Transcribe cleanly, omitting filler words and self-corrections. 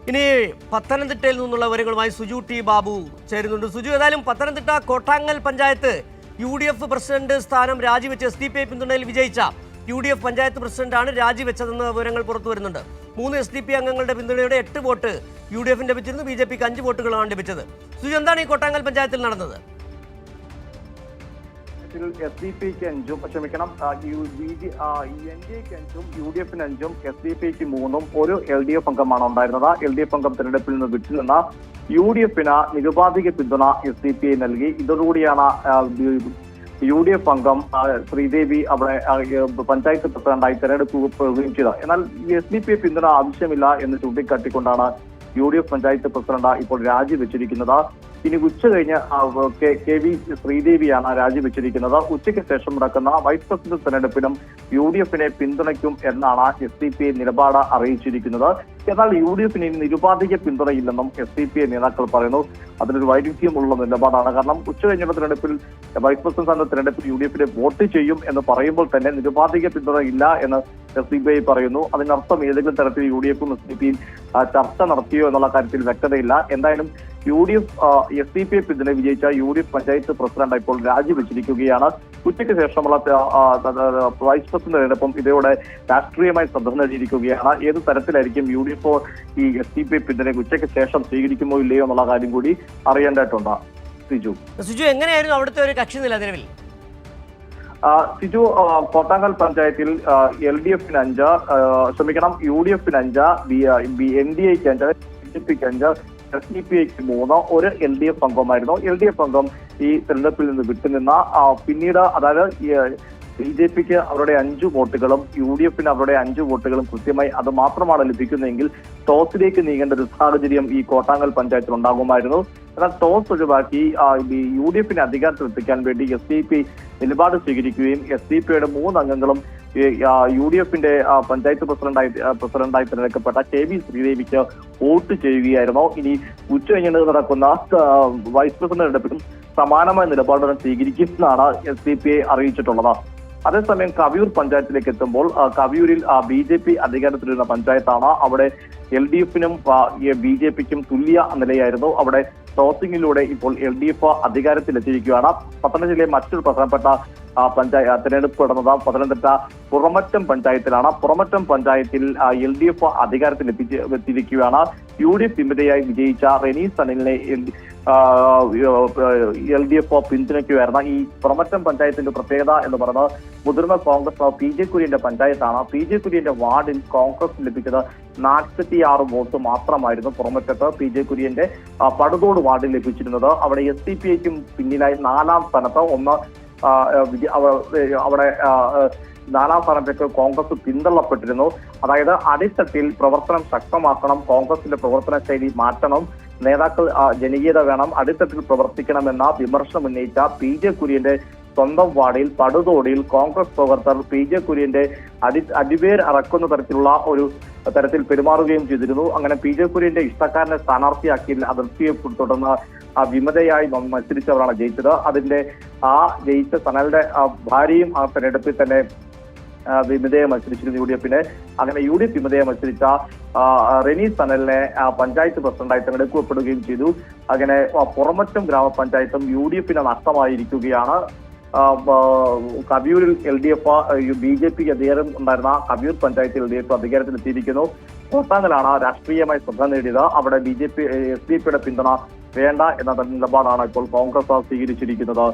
ഇനി പത്തനംതിട്ടയിൽ നിന്നുള്ള വിവരങ്ങളുമായി സുജു ടി ബാബു ചേരുന്നുണ്ട്. സുജു, ഏതായാലും പത്തനംതിട്ട കോട്ടാങ്ങൽ പഞ്ചായത്ത് UDF പ്രസിഡന്റ് സ്ഥാനം രാജിവെച്ച് SDPI പിന്തുണയിൽ വിജയിച്ച UDF പഞ്ചായത്ത് പ്രസിഡന്റാണ് രാജിവെച്ചതെന്ന് വിവരങ്ങൾ പുറത്തു വരുന്നുണ്ട്. 3 SDPI അംഗങ്ങളുടെ പിന്തുണയോടെ 8 വോട്ട് UDFിന് ലഭിച്ചിരുന്നു. BJPക്ക് 5 വോട്ടുകളാണ് ലഭിച്ചത്. സുജു, എന്താണ് ഈ കോട്ടാങ്ങൽ പഞ്ചായത്തിൽ നടന്നത്? SDPക്ക് 5, ക്ഷമിക്കണം, NDAക്ക് 5, UDFിന് 5, SDPക്ക് 3, ഒരു LDF അംഗമാണ് ഉണ്ടായിരുന്നത്. LDF അംഗം തെരഞ്ഞെടുപ്പിൽ നിന്ന് വിട്ടുനിന്ന UDFിന് നിരുപാധിക പിന്തുണ SDPI നൽകി. ഇതോടുകൂടിയാണ് UDF അംഗം ശ്രീദേവി അവിടെ പഞ്ചായത്ത് പ്രസിഡന്റായി തെരഞ്ഞെടുക്കുകയും ചെയ്തത്. എന്നാൽ SDPI പിന്തുണ ആവശ്യമില്ല എന്ന് ചൂണ്ടിക്കാട്ടിക്കൊണ്ടാണ് UDF പഞ്ചായത്ത് പ്രസിഡന്റ് ഇപ്പോൾ രാജിവെച്ചിരിക്കുന്നത്. ഇനി ഉച്ച കഴിഞ്ഞ് KV ശ്രീദേവിയാണ് രാജിവെച്ചിരിക്കുന്നത്. ഉച്ചയ്ക്ക് ശേഷം നടക്കുന്ന വൈസ് പ്രസിഡന്റ് തെരഞ്ഞെടുപ്പിനും UDFിനെ പിന്തുണയ്ക്കും എന്നാണ് SDPI നിലപാട് അറിയിച്ചിരിക്കുന്നത്. എന്നാൽ UDFിന് നിരുപാധിക പിന്തുണയില്ലെന്നും SDPI നേതാക്കൾ പറയുന്നു. അതിനൊരു വൈരുദ്ധ്യമുള്ള നിലപാടാണ്. കാരണം ഉച്ച കഴിഞ്ഞുള്ള തെരഞ്ഞെടുപ്പിൽ വൈസ് പ്രസിഡന്റ് തെരഞ്ഞെടുപ്പിൽ UDFിനെ വോട്ട് ചെയ്യും എന്ന് പറയുമ്പോൾ തന്നെ നിരുപാധിക പിന്തുണ ഇല്ല എന്ന് SDPI പറയുന്നു. അതിനർത്ഥം ഏതെങ്കിലും തരത്തിൽ UDFും SDPയും ചർച്ച നടത്തിയോ എന്നുള്ള കാര്യത്തിൽ വ്യക്തതയില്ല. എന്തായാലും SDPI പിന്തുണ വിജയിച്ച UDF പഞ്ചായത്ത് പ്രസിഡന്റ് ഇപ്പോൾ രാജിവെച്ചിരിക്കുകയാണ്. ഉച്ചയ്ക്ക് ശേഷമുള്ള വൈസ് പ്രസിഡന്റ് തെരഞ്ഞെടുപ്പും ഇതോടെ രാഷ്ട്രീയമായി ശ്രദ്ധ നേടിയിരിക്കുകയാണ്. ഏത് തരത്തിലായിരിക്കും UDF ഈ SDPI പിന്തുണ ഉച്ചയ്ക്ക് ശേഷം സ്വീകരിക്കുമോ ഇല്ലയോ എന്നുള്ള കാര്യം കൂടി അറിയേണ്ടതായിട്ടുണ്ട്. സിജു, എങ്ങനെയായിരുന്നു അവിടുത്തെ ഒരു കക്ഷി നില നിലവിൽ? സിജു, കോട്ടാങ്ങൽ പഞ്ചായത്തിൽ LDFിന് 5, ക്ഷമിക്കണം, UDFിന് 5, NDAക്ക് 5, BJPക്ക് 5, SDPIക്ക് 3, ഒരു LDF അംഗമായിരുന്നു. LDF അംഗം ഈ തെരഞ്ഞെടുപ്പിൽ നിന്ന് വിട്ടുനിന്ന പിന്നീട്, അതായത് BJPക്ക് അവരുടെ 5 വോട്ടുകളും UDFിന് അവരുടെ 5 വോട്ടുകളും കൃത്യമായി അത് മാത്രമാണ് ലഭിക്കുന്നതെങ്കിൽ ടോസിലേക്ക് നീങ്ങേണ്ട ഒരു സാഹചര്യം ഈ കോട്ടാങ്ങൽ പഞ്ചായത്തിൽ ഉണ്ടാകുമായിരുന്നു. എന്നാൽ ടോസ് ഒഴിവാക്കി UDFിനെ അധികാരത്തിലെത്തിക്കാൻ വേണ്ടി SDPI നിലപാട് സ്വീകരിക്കുകയും SDPIയുടെ 3 അംഗങ്ങളും UDFിന്റെ പഞ്ചായത്ത് പ്രസിഡന്റായി തിരഞ്ഞെടുക്കപ്പെട്ട KV ശ്രീദേവിക്ക് വോട്ട് ചെയ്യുകയായിരുന്നു. ഇനി ഉച്ച കഴിഞ്ഞ് നടക്കുന്ന വൈസ് പ്രസിഡന്റ് തെരഞ്ഞെടുപ്പിലും സമാനമായ നിലപാടുകൾ സ്വീകരിക്കുമെന്നാണ് SDPI അറിയിച്ചിട്ടുള്ളത്. അതേസമയം കവിയൂർ പഞ്ചായത്തിലേക്ക് എത്തുമ്പോൾ കവിയൂരിൽ BJP അധികാരത്തിലിരുന്ന പഞ്ചായത്താണ്. അവിടെ LDFിനും BJPക്കും തുല്യ നിലയായിരുന്നു. അവിടെ ടോസിംഗിലൂടെ ഇപ്പോൾ LDF അധികാരത്തിലെത്തിയിരിക്കുകയാണ്. പത്തനംതിട്ട ജില്ലയിലെ മറ്റൊരു പ്രധാനപ്പെട്ട തെരഞ്ഞെടുപ്പ് നടന്നത് പത്തനംതിട്ട പുറമറ്റം പഞ്ചായത്തിലാണ്. പുറമറ്റം പഞ്ചായത്തിൽ LDF അധികാരത്തിലെത്തിയിരിക്കുകയാണ്. UDF വിമതയായി വിജയിച്ച റെനി സനിലിനെ LDF പിന്തുണയ്ക്കുകയായിരുന്നു. ഈ പുറമറ്റം പഞ്ചായത്തിന്റെ പ്രത്യേകത എന്ന് പറയുന്നത് മുതിർന്ന കോൺഗ്രസ് PJ കുര്യന്റെ പഞ്ചായത്താണ്. PJ കുര്യന്റെ വാർഡിൽ കോൺഗ്രസ് ലഭിച്ചത് 46 വോട്ട് മാത്രമായിരുന്നു. പുറമറ്റത്ത് PJ കുര്യന്റെ പടുതോട് വാർഡിൽ ലഭിച്ചിരുന്നത്. അവിടെ SDPIക്കും പിന്നിലായി 4ാം സ്ഥാനത്ത് അവിടെ 4ാം സ്ഥാനത്തേക്ക് കോൺഗ്രസ് പിന്തള്ളപ്പെട്ടിരുന്നു. അതായത് അടിത്തട്ടിൽ പ്രവർത്തനം ശക്തമാക്കണം, കോൺഗ്രസിന്റെ പ്രവർത്തന ശൈലി മാറ്റണം, നേതാക്കൾ ജനകീയത വേണം, അടിത്തട്ടിൽ പ്രവർത്തിക്കണമെന്ന വിമർശനം ഉന്നയിച്ച PJ കുര്യന്റെ സ്വന്തം വാർഡിൽ പടുതോടിൽ കോൺഗ്രസ് പ്രവർത്തകർ PJ കുര്യന്റെ അടിവേർ അറക്കുന്ന തരത്തിലുള്ള ഒരു തരത്തിൽ പെരുമാറുകയും ചെയ്തിരുന്നു. അങ്ങനെ PJ കുര്യന്റെ ഇഷ്ടക്കാരനെ സ്ഥാനാർത്ഥിയാക്കി അതിർത്തിയെ തുടർന്ന് വിമതയായി മത്സരിച്ചവരാണ് ജയിച്ചത്. അതിന്റെ ജയിച്ച സനലിന്റെ ഭാര്യയും ആ തെരഞ്ഞെടുപ്പിൽ തന്നെ വിമതയെ മത്സരിച്ചിരുന്നു UDFിന്. അങ്ങനെ UDF വിമതയെ മത്സരിച്ച റെനി സനലിനെ പഞ്ചായത്ത് പ്രസിഡന്റായി തെരഞ്ഞെടുക്കപ്പെടുകയും ചെയ്തു. അങ്ങനെ പുറമറ്റം ഗ്രാമപഞ്ചായത്തും UDFിന് നഷ്ടമായിരിക്കുകയാണ്. കവിയൂരിൽ LDF BJPക്ക് അധികാരം ഉണ്ടായിരുന്ന കവിയൂർ പഞ്ചായത്തിൽ LDF അധികാരത്തിലെത്തിയിരിക്കുന്നു. കോട്ടാങ്ങലാണ് രാഷ്ട്രീയമായി ശ്രദ്ധ നേടിയത്. അവിടെ SDPIയുടെ പിന്തുണ വേണ്ട എന്ന നിലപാടാണ് ഇപ്പോൾ കോൺഗ്രസ് സ്വീകരിച്ചിരിക്കുന്നത്.